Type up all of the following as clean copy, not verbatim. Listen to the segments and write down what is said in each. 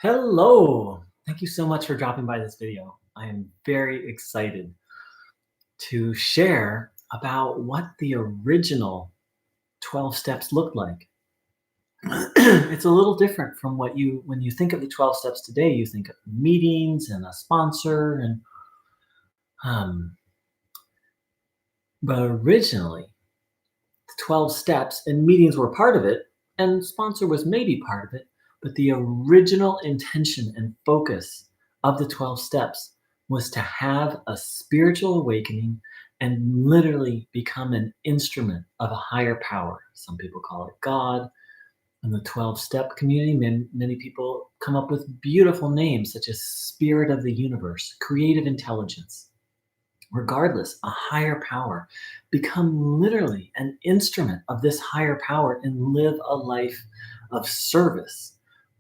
Hello! Thank you so much for dropping by this video. I am very excited to share about what the original 12 steps looked like. It's a little different from when you think of the 12 steps today, you think of meetings and a sponsor um, but originally the 12 steps and meetings were part of it and sponsor was maybe part of it, but the original intention and focus of the 12 steps was to have a spiritual awakening and literally become an instrument of a higher power. Some people call it God. In the 12-step community, many people come up with beautiful names such as Spirit of the Universe, Creative Intelligence. Regardless, a higher power. Become literally an instrument of this higher power and live a life of service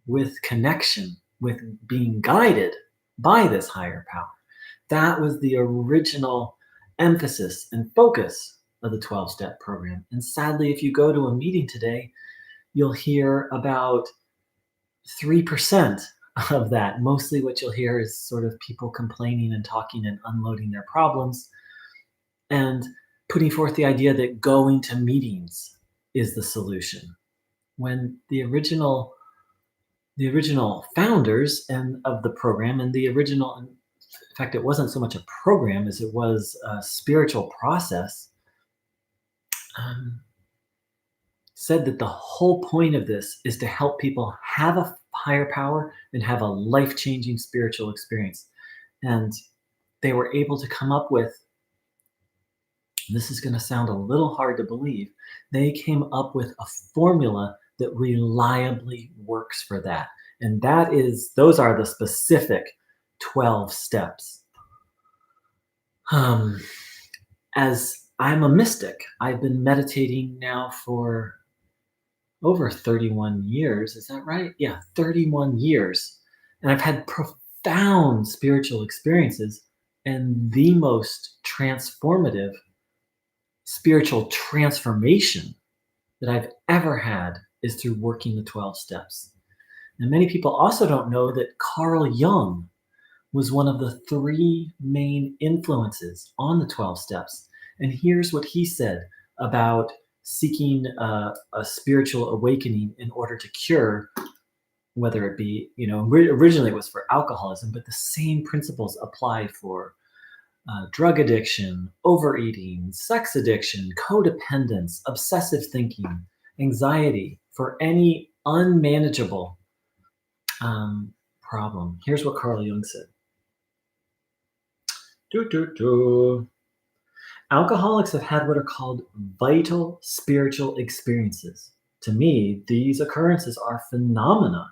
with connection, with being guided by this higher power. That was the original emphasis and focus of the 12-step program. And sadly, if you go to a meeting today, you'll hear about 3% of that. Mostly what you'll hear is sort of people complaining and talking and unloading their problems and putting forth the idea that going to meetings is the solution. When the original founders of the program and the original, in fact, it wasn't so much a program as it was a spiritual process, said that the whole point of this is to help people have a higher power and have a life-changing spiritual experience. And they were able to come up with, this is going to sound a little hard to believe, they came up with a formula that reliably works for that. And those are the specific 12 steps. As I'm a mystic, I've been meditating now for over 31 years. Is that right? Yeah, 31 years. And I've had profound spiritual experiences, and the most transformative spiritual transformation that I've ever had is through working the 12 steps. And many people also don't know that Carl Jung was one of the 3 main influences on the 12 steps. And here's what he said about seeking a spiritual awakening in order to cure, whether it be, originally it was for alcoholism, but the same principles apply for drug addiction, overeating, sex addiction, codependence, obsessive thinking, anxiety, for any unmanageable problem. Here's what Carl Jung said. Alcoholics have had what are called vital spiritual experiences. To me, these occurrences are phenomena.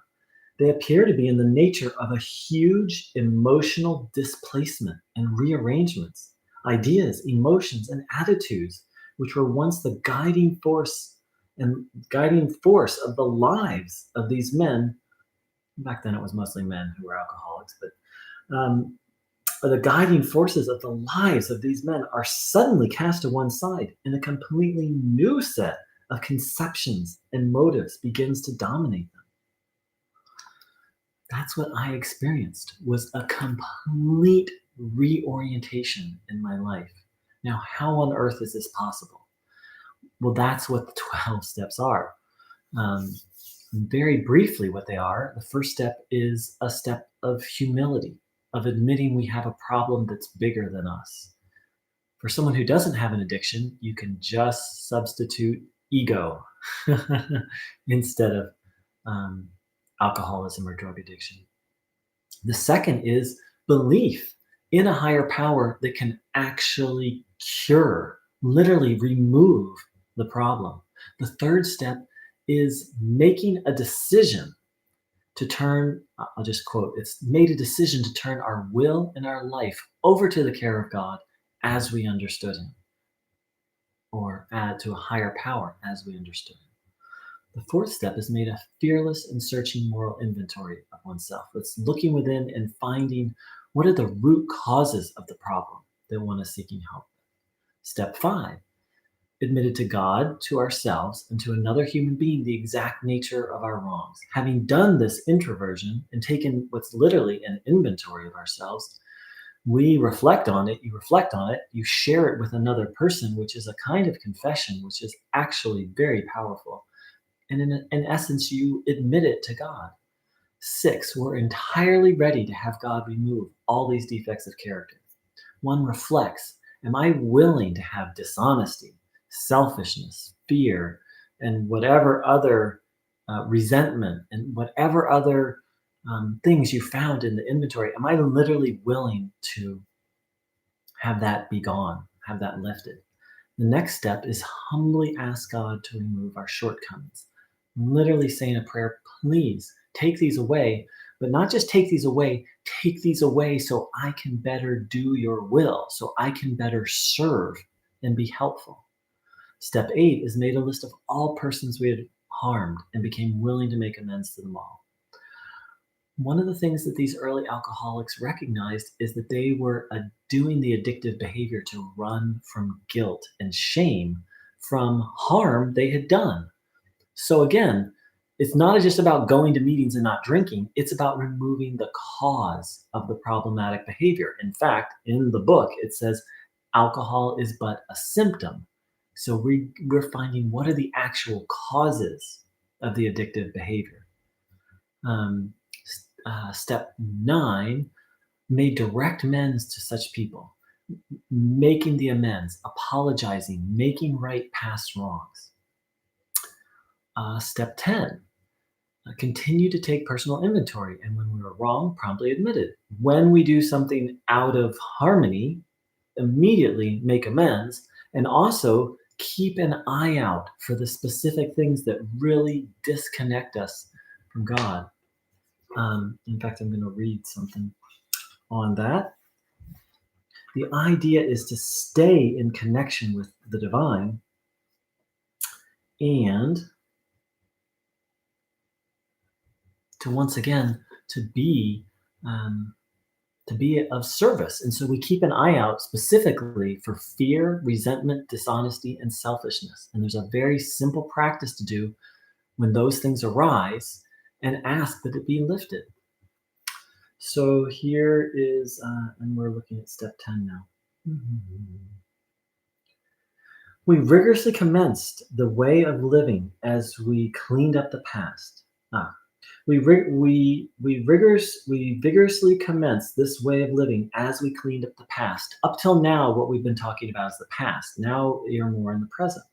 They appear to be in the nature of a huge emotional displacement and rearrangements, ideas, emotions, and attitudes, which were once the guiding force of the lives of these men. Back then it was mostly men who were alcoholics, but the guiding forces of the lives of these men are suddenly cast to one side, and a completely new set of conceptions and motives begins to dominate them. That's what I experienced, was a complete reorientation in my life. Now, how on earth is this possible? Well, that's what the 12 steps are. Very briefly, what they are, the first step is a step of humility, of admitting we have a problem that's bigger than us. For someone who doesn't have an addiction, you can just substitute ego instead of alcoholism or drug addiction. The second is belief in a higher power that can actually cure, literally remove the problem. The third step is making a decision to turn, I'll just quote, it's made a decision to turn our will and our life over to the care of God as we understood him, or add to a higher power as we understood him. The fourth step is made a fearless and searching moral inventory of oneself. It's looking within and finding what are the root causes of the problem that one is seeking help with. Step 5 admitted to God, to ourselves, and to another human being the exact nature of our wrongs. Having done this introversion and taken what's literally an inventory of ourselves, we reflect on it, you share it with another person, which is a kind of confession, which is actually very powerful. And in essence, you admit it to God. 6, we're entirely ready to have God remove all these defects of character. One reflects, am I willing to have dishonesty, selfishness, fear, and whatever other resentment and whatever other things you found in the inventory? Am I literally willing to have that be gone, have that lifted? The next step is humbly ask God to remove our shortcomings. Literally saying a prayer, please take these away, but not just take these away so I can better do your will, so I can better serve and be helpful. Step 8 is made a list of all persons we had harmed and became willing to make amends to them all. One of the things that these early alcoholics recognized is that they were doing the addictive behavior to run from guilt and shame from harm they had done. So again, it's not just about going to meetings and not drinking, it's about removing the cause of the problematic behavior. In fact, in the book, it says alcohol is but a symptom. So we're finding what are the actual causes of the addictive behavior. Step 9, made direct amends to such people, making the amends, apologizing, making right past wrongs. Step 10, continue to take personal inventory, and when we were wrong, promptly admit it. When we do something out of harmony, immediately make amends, and also keep an eye out for the specific things that really disconnect us from God. In fact, I'm going to read something on that. The idea is to stay in connection with the divine and to once again to be of service. And so we keep an eye out specifically for fear, resentment, dishonesty, and selfishness. And there's a very simple practice to do when those things arise and ask that it be lifted. So here is, and we're looking at step 10 now. We rigorously commenced the way of living as we cleaned up the past. We vigorously commenced this way of living as we cleaned up the past. Up till now, what we've been talking about is the past. Now you're more in the present.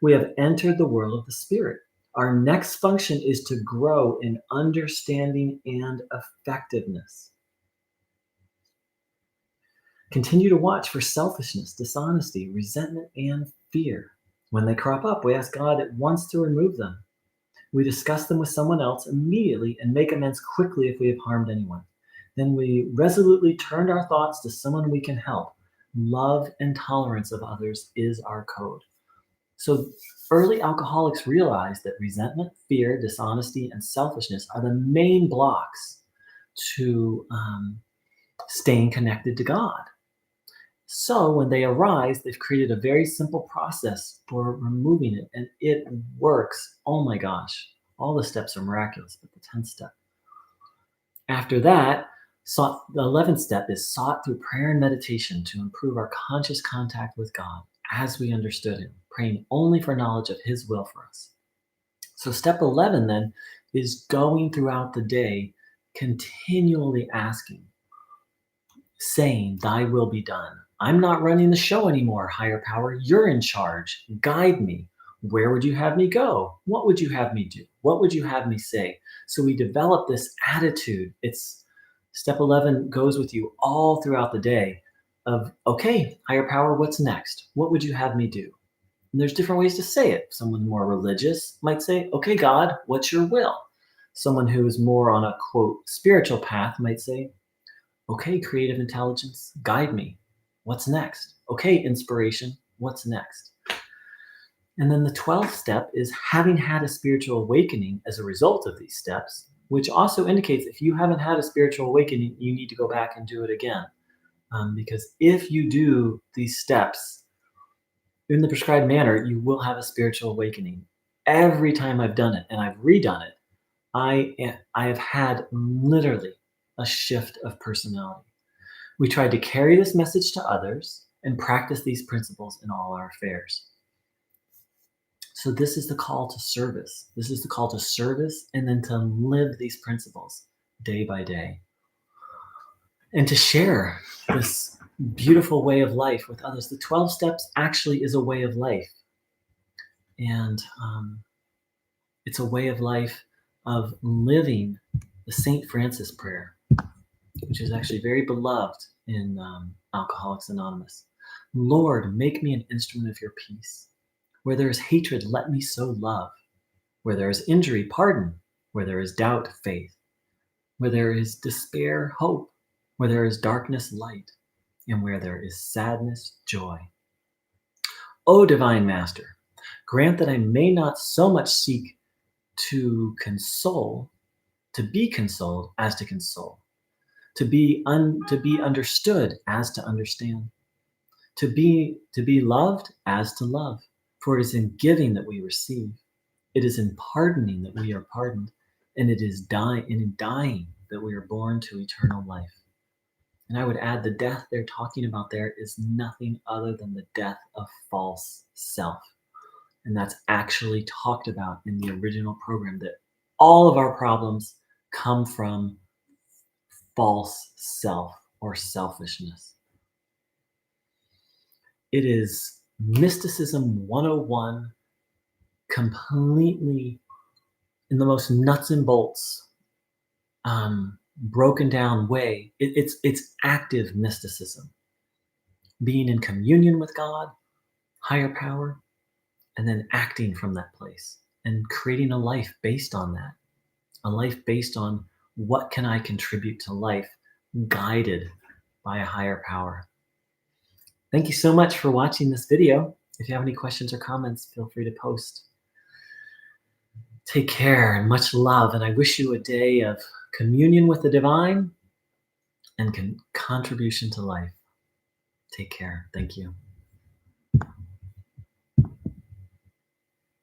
We have entered the world of the spirit. Our next function is to grow in understanding and effectiveness. Continue to watch for selfishness, dishonesty, resentment, and fear. When they crop up, we ask God at once to remove them. We discuss them with someone else immediately and make amends quickly if we have harmed anyone. Then we resolutely turn our thoughts to someone we can help. Love and tolerance of others is our code. So early alcoholics realized that resentment, fear, dishonesty, and selfishness are the main blocks to staying connected to God. So when they arise, they've created a very simple process for removing it, and it works. Oh my gosh, all the steps are miraculous, but the 10th step. After that, the 11th step is sought through prayer and meditation to improve our conscious contact with God as we understood Him, praying only for knowledge of His will for us. So step 11 then is going throughout the day, continually asking, saying, thy will be done. I'm not running the show anymore, higher power. You're in charge. Guide me. Where would you have me go? What would you have me do? What would you have me say? So we develop this attitude. It's step 11 goes with you all throughout the day of, okay, higher power, what's next? What would you have me do? And there's different ways to say it. Someone more religious might say, okay, God, what's your will? Someone who is more on a, quote, spiritual path might say, okay, creative intelligence, guide me. What's next? Okay, inspiration, what's next? And then the 12th step is having had a spiritual awakening as a result of these steps, which also indicates if you haven't had a spiritual awakening, you need to go back and do it again. Because if you do these steps in the prescribed manner, you will have a spiritual awakening. Every time I've done it and I've redone it, I have had literally a shift of personality. We tried to carry this message to others and practice these principles in all our affairs. So this is the call to service. This is the call to service and then to live these principles day by day and to share this beautiful way of life with others. The 12 steps actually is a way of life. And it's a way of life of living the St. Francis prayer, which is actually very beloved in Alcoholics Anonymous. Lord, make me an instrument of your peace. Where there is hatred, let me sow love. Where there is injury, pardon. Where there is doubt, faith. Where there is despair, hope. Where there is darkness, light. And where there is sadness, joy. O Divine Master, grant that I may not so much seek to console, to be consoled as to console, to be understood as to understand, to be loved as to love. For it is in giving that we receive, it is in pardoning that we are pardoned, and it is in dying that we are born to eternal life. And I would add, the death they're talking about there is nothing other than the death of false self. And that's actually talked about in the original program, that all of our problems come from false self or selfishness. It is Mysticism 101, completely in the most nuts and bolts, broken down way. It's active mysticism, being in communion with God, higher power, and then acting from that place and creating a life based on that, a life based on what can I contribute to life, guided by a higher power. Thank you so much for watching this video. If you have any questions or comments, feel free to post. Take care and much love, and I wish you a day of communion with the divine and contribution to life. Take care. Thank you.